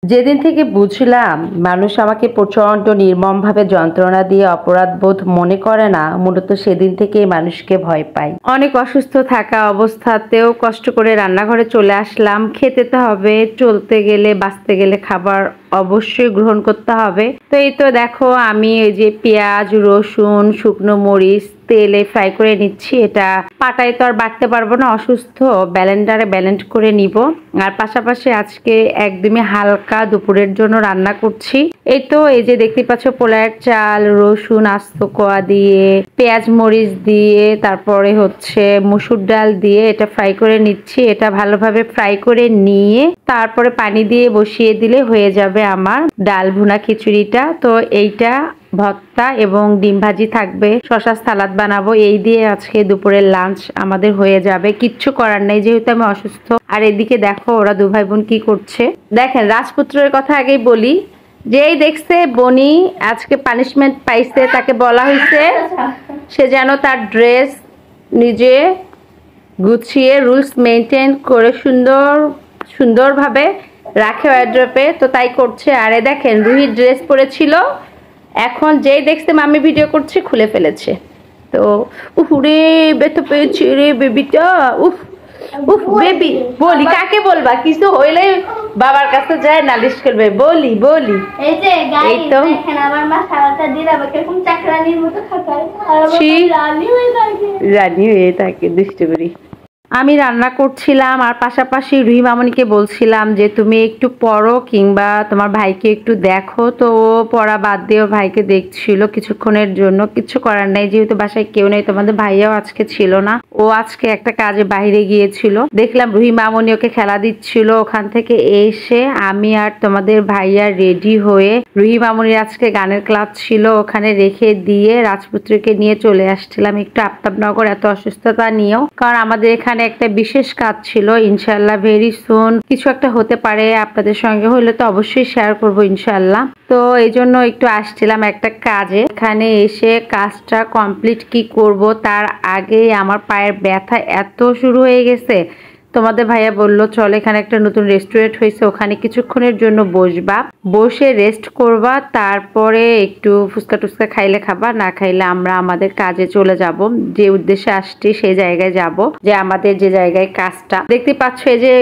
যেদিন থেকে বুঝলাম মানুষ আমাকে প্রচন্ড নির্মমভাবে যন্ত্রণা দিয়ে অপরাধবোধ মনে করে না, মূলত সেদিন থেকেই মানুষকে ভয় পাই। অনেক অসুস্থ থাকা অবস্থাতেও কষ্ট করে রান্নাঘরে চলে আসলাম। খেতে তো হবে, চলতে গেলে বাঁচতে গেলে খাবার অবশ্যই গ্রহণ করতে হবে। তো এই তো দেখো, আমি এই যে পেঁয়াজ, রসুন, শুকনো মরিচ তেলে ফ্রাই করে নিচ্ছি। এটা পাটায় তো আর বাটতে পারবো না, অসুস্থ, ব্লেন্ডারে ব্লেন্ড করে নিব। আর পাশাপাশি আজকে একদমই হালকা দুপুরের জন্য রান্না করছি। এই তো এই যে দেখতে পাচ্ছ, পোলার চাল, রসুন আস্ত কোয়া দিয়ে, পেঁয়াজ মরিচ দিয়ে, তারপরে হচ্ছে মসুর ডাল দিয়ে এটা ফ্রাই করে নিচ্ছি। এটা ভালোভাবে ফ্রাই করে নিয়ে তারপরে পানি দিয়ে বসিয়ে দিলে হয়ে যাবে আমার ডাল ভুনা খিচুড়িটা। তো এইটা ভর্তা এবং ডিম ভাজি থাকবে, শসা সালাদ বানাবো। এই দিয়ে আজকে দুপুরের লাঞ্চ আমাদের হয়ে যাবে। কিচ্ছু করার নেই, যেহেতু আমি অসুস্থ। আর এদিকে দেখো ওরা দু ভাই বোন কি করছে। দেখেন, রাজপুত্রের কথা আগেই বলি, যেই দেখছে বনি আজকে পানিশমেন্ট পাইছে, তাকে বলা হয়েছে সে যেন তার ড্রেস নিজে গুছিয়ে রুলস মেনটেন করে সুন্দরভাবে রাখে ওয়ার্ড্রপে। তো তাই করছে। আরে দেখেন, রুহি ড্রেস পরেছিল, এখন যেই দেখছে মামি ভিডিও করছে খুলে ফেলেছে। তো উফ রে, ব্যথা পেয়েছে রে বেবিটা। উফ উফ বেবি, বলি কাকে বলবা? কিছু হইলে বাবার কাছে যায় নালিশ করবে। বলি এই যে গাইস দেখেন, আমার মা সারাটা দিন আমাকে এরকম চাকরানির মতো খাটায় আর আমার রানী হয়ে থাকে দুষ্টু করি। আমি রান্না করছিলাম আর পাশাপাশি রুহি মামনিকে বলছিলাম যে তুমি একটু পড়ো কিংবা তোমার ভাইকে একটু দেখো। তো ও পড়া বাদ দিয়ে ভাইকে দেখছিল কিছুক্ষণের জন্য। কিছু করার নাই, যেহেতু বাসায় কেউ নেই, তোমাদের ভাইয়াও আজকে ছিল না, ও আজকে একটা কাজে বাইরে গিয়েছিল। দেখলাম রুহি মামনি ওকে খেলা দিচ্ছিল। ওখান থেকে এসে আমি আর তোমাদের ভাইয়া রেডি হয়ে, রুহি মামনির আজকে গানের ক্লাস ছিল, ওখানে রেখে দিয়ে রাজপুত্রকে নিয়ে চলে আসছিলাম একটু আফতাবনগর, এত অসুস্থতা নিয়েও। কারণ আমাদের এখানে একটা বিশেষ কাজ ছিল। ইনশাল্লাহ ভেরি সুন কিছু একটা হতে পারে, আপনাদের সঙ্গে হলে তো অবশ্যই শেয়ার করবো ইনশাল্লাহ। তো এই জন্য একটু আসছিলাম একটা কাজে। এখানে এসে কাজটা কমপ্লিট কি করব তার আগে আমার পায়ের ব্যথা এত শুরু হয়ে গেছে। তোমাদের ভাইয়া বলল চল, এখানে একটা নতুন রেস্টুরেন্ট হয়েছে, ওখানে কিছুক্ষণের জন্য বসবা, বসে রেস্ট করবা, তারপরে একটু ফুচকা টুচকা খাইলে খাবা, না খাইলে আমরা আমাদের কাজে চলে যাব। যে উদ্দেশ্যে আসছি সেই জায়গায় যাব, যে আমাদের যে জায়গায় কাজটা দেখতে পাচ্ছ, এই যে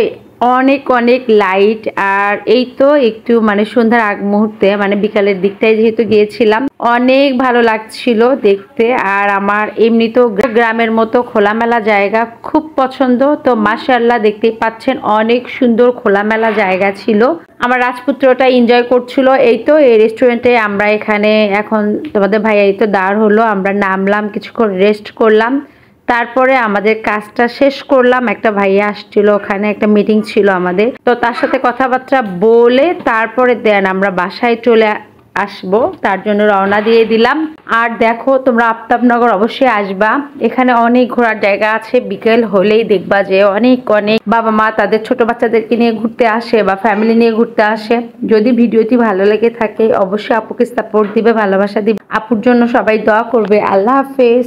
অনেক অনেক লাইট। আর এই তো একটু মানে সন্ধ্যার আগ মুহূর্তে, মানে বিকালের দিকটায় যেহেতু গিয়েছিলাম, অনেক ভালো লাগছিল দেখতে। আর আমার এমনি তো গ্রামের মতো খোলামেলা জায়গা খুব পছন্দ। তো মাশাআল্লাহ দেখতেই পাচ্ছেন, অনেক সুন্দর খোলামেলা জায়গা ছিল। আমার রাজপুত্রটা এনজয় করছিল। এই তো এই রেস্টুরেন্টে আমরা এখানে এখন তোমাদের ভাইয়া এই তো দাঁড় হলো, আমরা নামলাম, কিছুক্ষণ রেস্ট করলাম, তারপরে আমাদের কাজটা শেষ করলাম। একটা ভাইয়া আসছিল, ওখানে একটা মিটিং ছিল আমাদের, তো তার সাথে কথাবার্তা বলে তারপরে দেন আমরা বাসায় চলে আসবো, তার জন্য রওনা দিয়ে দিলাম। আর দেখো, তোমরা আফতাবনগর অবশ্যই আসবা, এখানে অনেক ঘোরার জায়গা আছে। বিকেল হলেই দেখবা যে অনেক অনেক বাবা মা তাদের ছোট বাচ্চাদেরকে নিয়ে ঘুরতে আসে বা ফ্যামিলি নিয়ে ঘুরতে আসে। যদি ভিডিওটি ভালো লেগে থাকে অবশ্যই আপুকে সাপোর্ট দিবে, ভালোবাসা দিবে। আপুর জন্য সবাই দোয়া করবে। আল্লাহ হাফেজ।